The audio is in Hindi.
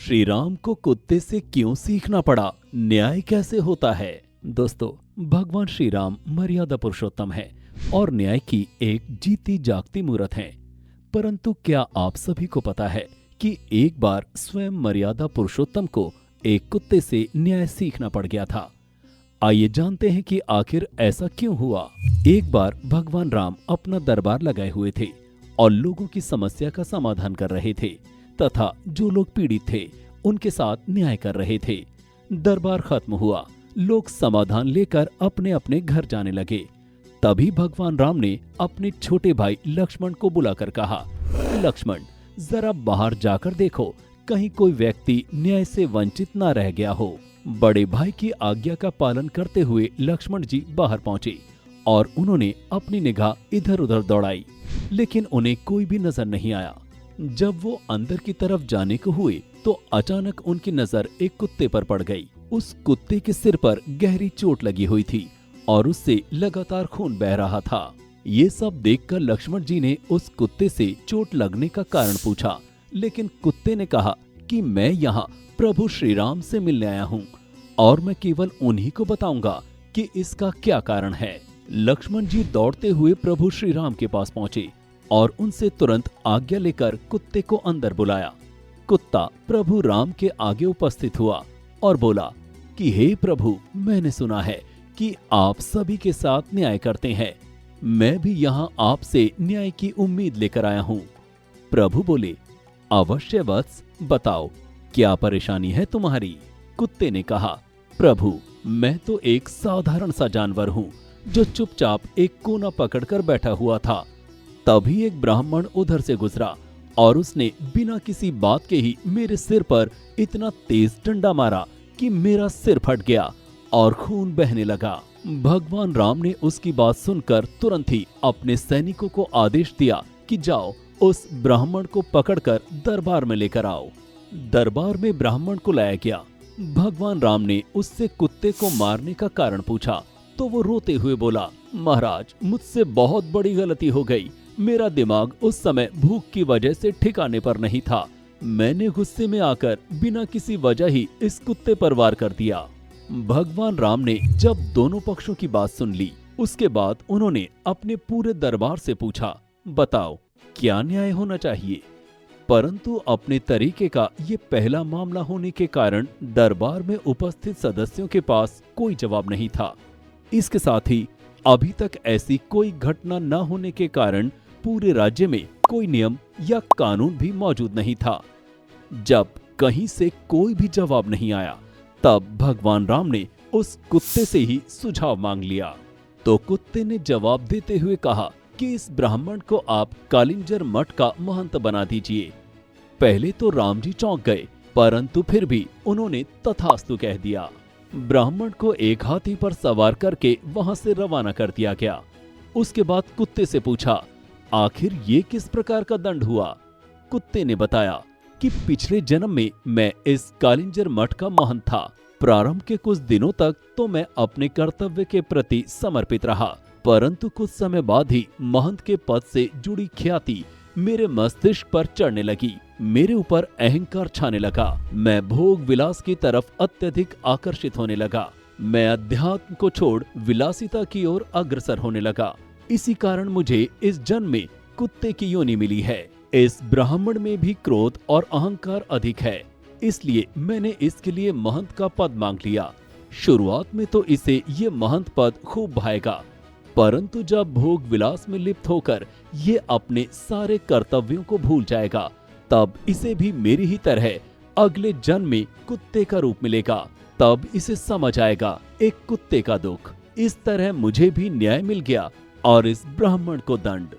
श्री राम को कुत्ते से क्यों सीखना पड़ा? न्याय कैसे होता है? दोस्तों, भगवान श्री राम मर्यादा पुरुषोत्तम है और न्याय की एक जीती जागती मूर्त है। परंतु क्या आप सभी को पता है कि एक बार स्वयं मर्यादा पुरुषोत्तम को एक कुत्ते से न्याय सीखना पड़ गया था। आइए जानते हैं कि आखिर ऐसा क्यों हुआ। एक बार भगवान राम अपना दरबार लगाए हुए थे और लोगों की समस्या का समाधान कर रहे थे तथा जो लोग पीड़ित थे उनके साथ न्याय कर रहे थे। दरबार खत्म हुआ, लोग समाधान लेकर अपने अपने घर जाने लगे। तभी भगवान राम ने अपने छोटे भाई लक्ष्मण को बुलाकर कहा, लक्ष्मण, जरा बाहर जाकर देखो, कहीं कोई व्यक्ति न्याय से वंचित ना रह गया हो। बड़े भाई की आज्ञा का पालन करते हुए लक्ष्मण जी बाहर पहुंचे और उन्होंने अपनी निगाह इधर उधर दौड़ाई, लेकिन उन्हें कोई भी नजर नहीं आया। जब वो अंदर की तरफ जाने को हुए तो अचानक उनकी नजर एक कुत्ते पर पड़ गई। उस कुत्ते के सिर पर गहरी चोट लगी हुई थी और उससे लगातार खून बह रहा था। ये सब देखकर लक्ष्मण जी ने उस कुत्ते से चोट लगने का कारण पूछा, लेकिन कुत्ते ने कहा कि मैं यहाँ प्रभु श्री राम से मिलने आया हूँ और मैं केवल उन्हीं को बताऊंगा कि इसका क्या कारण है। लक्ष्मण जी दौड़ते हुए प्रभु श्री राम के पास पहुंचे और उनसे तुरंत आज्ञा लेकर कुत्ते को अंदर बुलाया। कुत्ता प्रभु राम के आगे उपस्थित हुआ और बोला कि हे प्रभु, मैंने सुना है कि आप सभी के साथ न्याय करते हैं। मैं भी यहाँ आपसे न्याय की उम्मीद लेकर आया हूँ। प्रभु बोले, अवश्य वत्स, बताओ क्या परेशानी है तुम्हारी? कुत्ते ने कहा, प्रभु, मैं तो एक साधारण सा जानवर हूँ जो चुपचाप एक कोना पकड़कर बैठा हुआ था। तभी एक ब्राह्मण उधर से गुजरा और उसने बिना किसी बात के ही मेरे सिर पर इतना तेज डंडा मारा कि मेरा सिर फट गया और खून बहने लगा। भगवान राम ने उसकी बात सुनकर तुरंत ही अपने सैनिकों को आदेश दिया कि जाओ, उस ब्राह्मण को पकड़कर दरबार में लेकर आओ। दरबार में ब्राह्मण को लाया गया। भगवान राम ने उससे कुत्ते को मारने का कारण पूछा तो वो रोते हुए बोला, महाराज, मुझसे बहुत बड़ी गलती हो गई। मेरा दिमाग उस समय भूख की वजह से ठिकाने पर नहीं था। मैंने गुस्से में आकर बिना किसी वजह ही इस कुत्ते पर वार कर दिया। भगवान राम ने जब दोनों पक्षों की बात सुन ली, उसके बाद उन्होंने अपने पूरे दरबार से पूछा, बताओ क्या न्याय होना चाहिए? परंतु अपने तरीके का ये पहला मामला होने के कारण दरबार में उपस्थित सदस्यों के पास कोई जवाब नहीं था। इसके साथ ही अभी तक ऐसी कोई घटना न होने के कारण पूरे राज्य में कोई नियम या कानून भी मौजूद नहीं था। जब कहीं से कोई भी जवाब नहीं आया, तब भगवान राम ने उस कुत्ते से ही सुझाव मांग लिया। तो कुत्ते ने जवाब देते हुए कहा कि इस ब्राह्मण को आप कालिंजर मठ का महंत बना दीजिए। पहले तो राम जी चौंक गए, परंतु फिर भी उन्होंने तथास्तु कह दिया। ब्राह्मण को एक हाथी पर सवार करके वहां से रवाना कर दिया गया। उसके बाद कुत्ते से पूछा, आखिर ये किस प्रकार का दंड हुआ? कुत्ते ने बताया कि पिछले जन्म में मैं इस कालिंजर मठ का महंत था। प्रारंभ के कुछ दिनों तक तो मैं अपने कर्तव्य के प्रति समर्पित रहा, परंतु कुछ समय बाद ही महंत के पद से जुड़ी ख्याति मेरे मस्तिष्क पर चढ़ने लगी। मेरे ऊपर अहंकार छाने लगा। मैं भोग विलास की तरफ अत्यधिक आकर्षित होने लगा। मैं अध्यात्म को छोड़ विलासिता की ओर अग्रसर होने लगा। इसी कारण मुझे इस जन्म में कुत्ते की योनि मिली है। इस ब्राह्मण में भी क्रोध और अहंकार अधिक है, इसलिए मैंने इसके लिए महंत का पद मांग लिया। शुरुआत में तो इसे ये महंत पद खूब भाएगा, परंतु जब भोग विलास में लिप्त होकर ये अपने सारे कर्तव्यों को भूल जाएगा, तब इसे भी मेरी ही तरह अगले जन्म में कुत्ते का रूप मिलेगा। तब इसे समझ आएगा एक कुत्ते का दुख। इस तरह मुझे भी न्याय मिल गया और इस ब्राह्मण को दंड।